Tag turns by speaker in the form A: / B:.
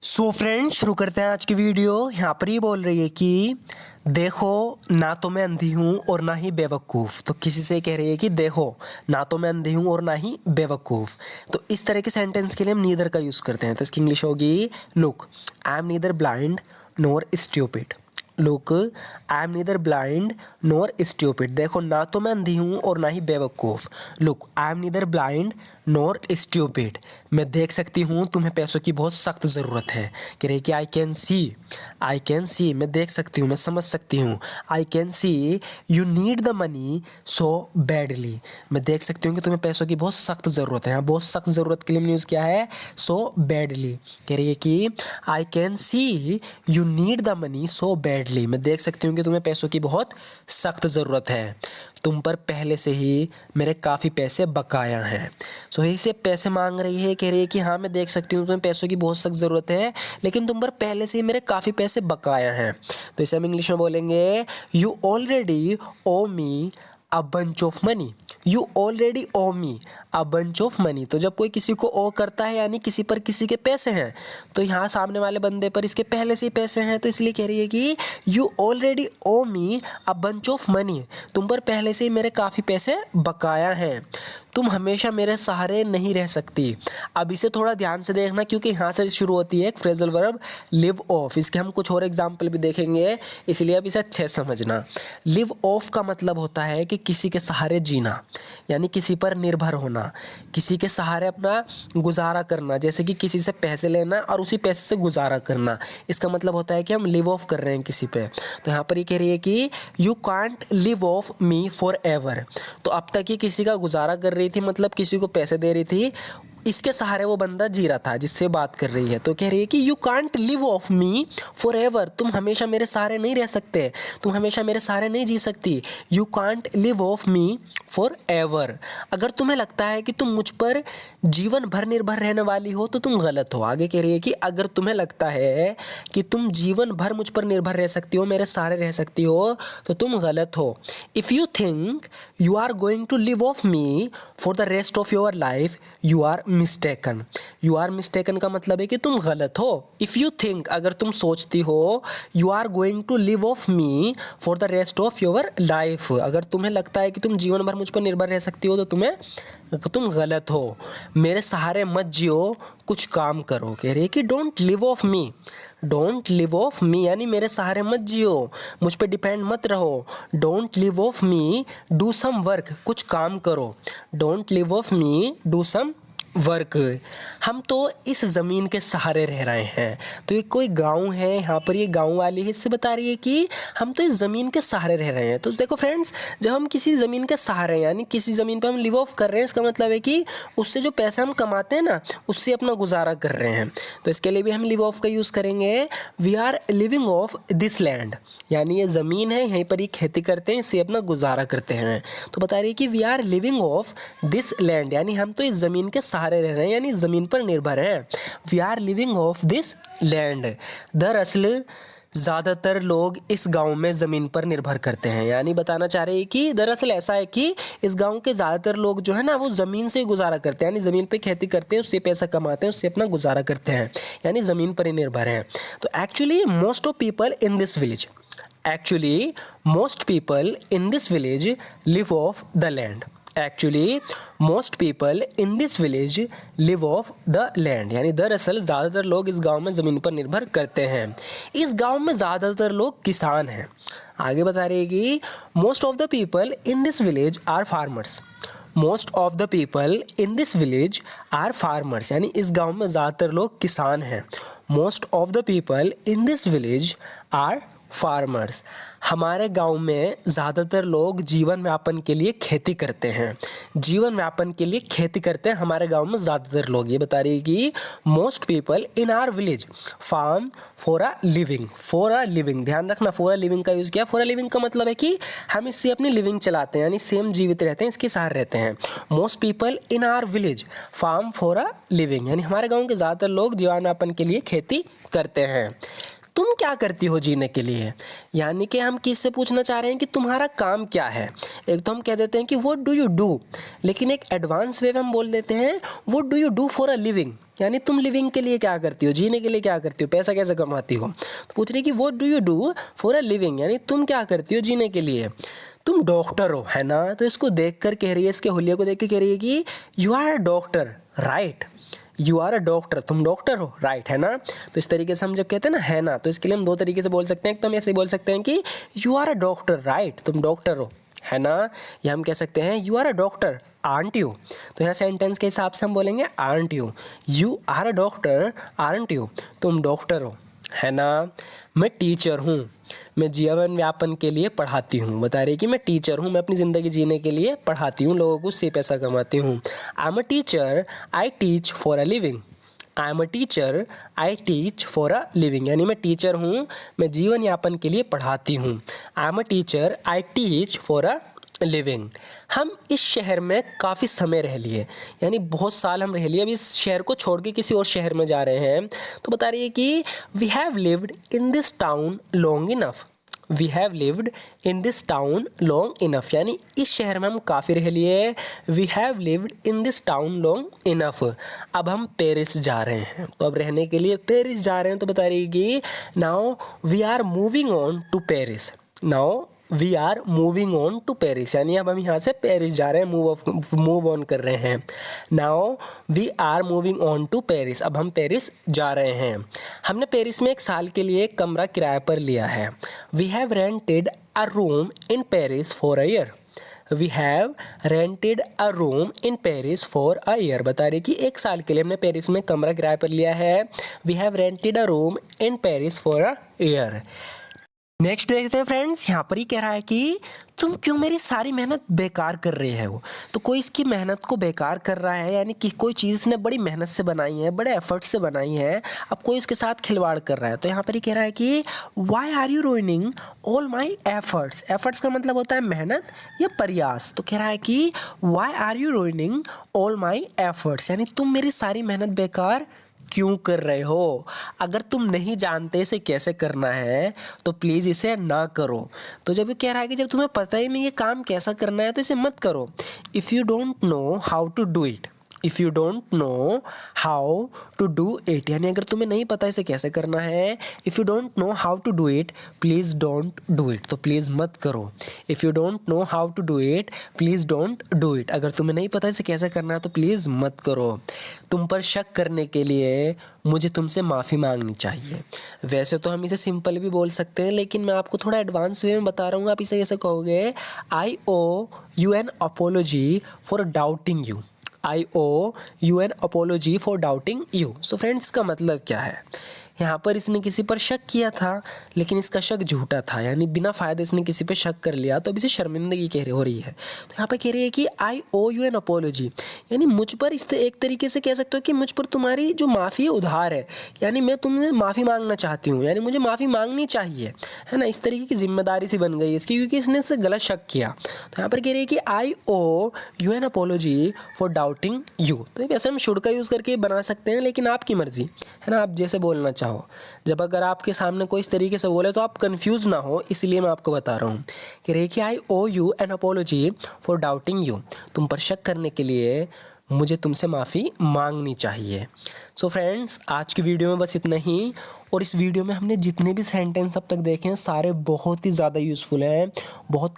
A: So friends शुरू करते हैं आज की वीडियो। यहाँ पर ये बोल रही है कि देखो ना तो मैं अंधी हूँ और ना ही बेवकूफ़। तो किसी से कह रही है कि देखो ना तो मैं अंधी हूँ और ना ही बेवकूफ़। तो इस तरह के सेंटेंस के लिए हम नीदर का यूज़ करते हैं। तो इसकी इंग्लिश होगी look I am neither blind NOR stupid. Look I am neither blind NOR stupid. देखो ना तो मैं अंधी हूँ और ना ही बेवकूफ़। Look I am neither blind NOR stupid. मैं देख सकती हूँ तुम्हें पैसों की बहुत सख्त ज़रूरत है। कह रही है कि आई कैन सी मैं देख सकती हूँ, मैं समझ सकती हूँ। I can see you need the money so badly. मैं देख सकती हूँ कि तुम्हें पैसों की बहुत सख्त ज़रूरत है। यहाँ बहुत सख्त ज़रूरत के लिए यूज़ किया है सो बैडली। कह रही है कि I can see you need the money so badly. मैं देख सकती हूँ कि तुम्हें पैसों की बहुत सख्त ज़रूरत है। तुम पर पहले से ही मेरे काफ़ी पैसे बकाया हैं। सो इसे पैसे मांग रही है। कह रही है कि हाँ मैं देख सकती हूँ तुम्हें पैसों की बहुत सख्त ज़रूरत है, लेकिन तुम पर पहले से ही मेरे काफ़ी पैसे बकाया हैं। तो इसे हम इंग्लिश में बोलेंगे you already owe me a bunch of money. You already owe me a bunch of money. तो जब कोई किसी को ओ करता है यानी किसी पर किसी के पैसे हैं, तो यहाँ सामने वाले बंदे पर इसके पहले से ही पैसे हैं, तो इसलिए कह रही है कि you already owe me a bunch of money. तुम पर पहले से ही मेरे काफ़ी पैसे बकाया हैं। तुम हमेशा मेरे सहारे नहीं रह सकती। अब इसे थोड़ा ध्यान से देखना क्योंकि यहाँ से शुरू होती है एक फ्रेजल वर्ब लिव ऑफ। इसके हम कुछ और एग्जाम्पल भी देखेंगे, इसलिए अब इसे अच्छे से समझना। लिव ऑफ का मतलब होता है कि किसी के सहारे जीना, यानी किसी पर निर्भर होना, किसी के सहारे अपना गुजारा करना। जैसे कि किसी से पैसे लेना और उसी पैसे से गुजारा करना, इसका मतलब होता है कि हम लिव ऑफ कर रहे हैं किसी पे। तो यहाँ पर ये कह रही है कि you can't live off me for ever. तो अब तक ये किसी का गुजारा कर रही थी, मतलब किसी को पैसे दे रही थी, इसके सहारे वो बंदा जी रहा था जिससे बात कर रही है। तो कह रही है कि you can't live off me for ever. तुम हमेशा मेरे सहारे नहीं रह सकते, तुम हमेशा मेरे सहारे नहीं जी सकती। You can't live off me for ever. अगर तुम्हें लगता है कि तुम मुझ पर जीवन भर निर्भर रहने वाली हो तो तुम गलत हो। आगे कह रही है कि अगर तुम्हें लगता है कि तुम जीवन भर मुझ पर निर्भर रह सकती हो, मेरे सहारे रह सकती हो, तो तुम गलत हो। If you think you are going to live off me for the rest of your life you are mistaken. You are mistaken का मतलब है कि तुम गलत हो। इफ़ यू थिंक अगर तुम सोचती हो, you are going to live off me for the rest of your life, अगर तुम्हें लगता है कि तुम जीवन भर मुझ पर निर्भर रह सकती हो, तो तुम गलत हो। मेरे सहारे मत जियो, कुछ काम करो। कह रही है कि don't live off me, don't live off मी यानी मेरे सहारे मत जियो, मुझ पे डिपेंड मत रहो। Don't live off me do some work, कुछ काम करो। Don't live off me do some work. हम तो इस ज़मीन के सहारे रह रहे हैं। तो ये कोई गांव है, यहाँ पर ये गांव वाली हिस्से बता रही है कि हम तो इस ज़मीन के सहारे रह रहे हैं। तो देखो फ्रेंड्स, जब हम किसी ज़मीन के सहारे यानी किसी ज़मीन पर हम लिव ऑफ कर रहे हैं, इसका मतलब है कि उससे जो पैसा हम कमाते हैं ना, उससे अपना गुजारा कर रहे हैं। तो इसके लिए भी हम लिव ऑफ का यूज़ करेंगे। We are living off this land, यानी ये ज़मीन है, यहीं पर ही खेती करते हैं, इससे अपना गुजारा करते हैं। तो बता रही है कि we are living off this land, यानी हम तो इस ज़मीन के सहारे रह रहे हैं, यानी ज़मीन पर निर्भर हैं। We are living off this land. दरअसल ज़्यादातर लोग इस गांव में ज़मीन पर निर्भर करते हैं, यानी बताना चाह रही है कि दरअसल ऐसा है कि इस गांव के ज़्यादातर लोग जो है ना, वो ज़मीन से गुजारा करते हैं, यानी ज़मीन पे खेती करते हैं, उससे पैसा कमाते हैं, उससे अपना गुजारा करते हैं, यानी ज़मीन पर ही निर्भर हैं। तो actually most of people in this village, actually most people in this village live of the land. Actually most people in this village live of the land, यानी दरअसल ज़्यादातर लोग इस गांव में ज़मीन पर निर्भर करते हैं। इस गांव में ज़्यादातर लोग किसान हैं। आगे बता रही है कि most of the people in this village are farmers. Most of the people in this village are farmers, यानी इस गांव में ज़्यादातर लोग किसान हैं। Most of the people in this village are farmers. हमारे गांव में ज़्यादातर लोग जीवन यापन के लिए खेती करते हैं। जीवन यापन के लिए खेती करते हैं हमारे गांव में ज़्यादातर लोग। ये बता रही है कि most people in our village farm for a living. For a living, ध्यान रखना, फॉर अ लिविंग का यूज़ किया। फॉर अ लिविंग का मतलब है कि हम इससे अपनी लिविंग चलाते हैं, यानी सेम जीवित रहते हैं, इसके सहारे रहते हैं। Most people in our village farm for a living, यानी हमारे गाँव के ज़्यादातर लोग जीवन यापन के लिए खेती करते हैं। तुम क्या करती हो जीने के लिए, यानी कि हम किससे पूछना चाह रहे हैं कि तुम्हारा काम क्या है। एक तो हम कह देते हैं कि व्हाट डू यू डू, लेकिन एक एडवांस वे में हम बोल देते हैं what do you do for a living, यानी तुम लिविंग के लिए क्या करती हो, जीने के लिए क्या करती हो, पैसा कैसे कमाती हो। तो पूछ रही कि what do you do for a living, यानी तुम क्या करती हो जीने के लिए। तुम डॉक्टर हो, है ना। तो इसको देख कर कह रही है, इसके हुलिये को देख के कह रही है कि you are a doctor, right. You are a doctor, तुम डॉक्टर हो, राइट, है ना। तो इस तरीके से हम जब कहते हैं ना है ना, तो इसके लिए हम दो तरीके से बोल सकते हैं। एक तो हम ऐसे बोल सकते हैं कि you are a doctor, right, तुम डॉक्टर हो, है ना। या हम कह सकते हैं you are a doctor, aren't you. तो यहाँ सेंटेंस के हिसाब से हम बोलेंगे aren't you. You are a doctor, aren't you, तुम डॉक्टर हो, है ना। मैं टीचर हूँ, मैं जीवन व्यापन के लिए पढ़ाती हूँ। बता रही कि मैं टीचर हूँ, मैं अपनी ज़िंदगी जीने के लिए पढ़ाती हूँ, लोगों को, उससे पैसा कमाती हूँ। I am a teacher, I teach for a living. I am a teacher, I teach for a living, यानी मैं टीचर हूँ, मैं जीवन यापन के लिए पढ़ाती हूँ। I am a teacher, I teach for a living. हम इस शहर में काफ़ी समय रह लिए, यानी बहुत साल हम रह लिए, अब इस शहर को छोड़ के किसी और शहर में जा रहे हैं। तो बता रही है कि we have lived in this town long enough. We have lived in this town long enough, यानी इस शहर में हम काफ़ी रह लिए। We have lived in this town long enough. अब हम पेरिस जा रहे हैं, तो अब रहने के लिए पेरिस जा रहे हैं। तो बता रही है कि now we are moving on to Paris. Now we are moving on to Paris, यानी अब हम यहाँ से पेरिस जा रहे हैं, मूव ऑन कर रहे हैं। Now we are moving on to Paris, अब हम पेरिस जा रहे हैं। हमने पेरिस में 1 साल के लिए एक कमरा किराए पर लिया है। We have rented a room in Paris for a year. We have rented a room in Paris for a year. बता रही कि 1 साल के लिए हमने पेरिस में कमरा किराए पर लिया है। We have rented a room in Paris for a year. Next देखते हैं फ्रेंड्स, यहाँ पर ही कह रहा है कि तुम क्यों मेरी सारी मेहनत बेकार कर रहे हो। तो कोई इसकी मेहनत को बेकार कर रहा है, यानी कि कोई चीज़ ने बड़ी मेहनत से बनाई है, बड़े एफर्ट से बनाई है, अब कोई उसके साथ खिलवाड़ कर रहा है। तो यहाँ पर ही कह रहा है कि why are you ruining all my efforts. Efforts का मतलब होता है मेहनत या प्रयास। तो कह रहा है कि why are you ruining all my efforts, यानी तुम मेरी सारी मेहनत बेकार क्यों कर रहे हो। अगर तुम नहीं जानते इसे कैसे करना है तो प्लीज़ इसे ना करो। तो जब ये कह रहा है कि जब तुम्हें पता ही नहीं ये काम कैसा करना है तो इसे मत करो। If you don't know how to do it, if you don't know how to do it, यानी अगर तुम्हें नहीं पता इसे कैसे करना है, if you don't know how to do it please don't do it, तो प्लीज़ मत करो। If you don't know how to do it please don't do it, अगर तुम्हें नहीं पता इसे कैसे करना है तो प्लीज़ मत करो। तुम पर शक करने के लिए मुझे तुमसे माफ़ी मांगनी चाहिए। वैसे तो हम इसे सिंपल भी बोल सकते हैं, लेकिन मैं आपको थोड़ा एडवांस वे में बता रहा हूँ। आप इसे कैसे कहोगे, I owe you an apology for doubting you. I owe you an apology for doubting you. So friends, का मतलब क्या है, यहाँ पर इसने किसी पर शक किया था लेकिन इसका शक झूठा था, यानी बिना फ़ायदे इसने किसी पे शक कर लिया, तो अब इसे शर्मिंदगी कह हो रही है। तो यहाँ पर कह रही है कि I owe you an apology, यानी मुझ पर इस एक तरीके से कह सकते हो कि मुझ पर तुम्हारी जो माफ़ी उधार है, यानी मैं तुमने माफ़ी मांगना चाहती हूँ, यानी मुझे माफ़ी मांगनी चाहिए, है ना। इस तरीके की जिम्मेदारी सी बन गई है इसकी, क्योंकि इसने इससे गलत शक किया। तो यहाँ पर कह रही है कि I owe you an apology for doubting you. तो वैसे हम शुड का यूज़ करके बना सकते हैं, लेकिन आपकी मर्ज़ी, है ना, आप जैसे बोलना चाहो। जब अगर आपके सामने कोई इस तरीके से बोले तो आप कंफ्यूज ना हो, इसलिए मैं आपको बता रहा हूँ कि Rekhi I owe you an apology for doubting you, तुम पर शक करने के लिए मुझे तुमसे माफ़ी मांगनी चाहिए। सो फ्रेंड्स, आज की वीडियो में बस इतना ही। और इस वीडियो में हमने जितने भी सेंटेंस अब तक देखे हैं सारे बहुत ही ज़्यादा यूज़फुल हैं, बहुत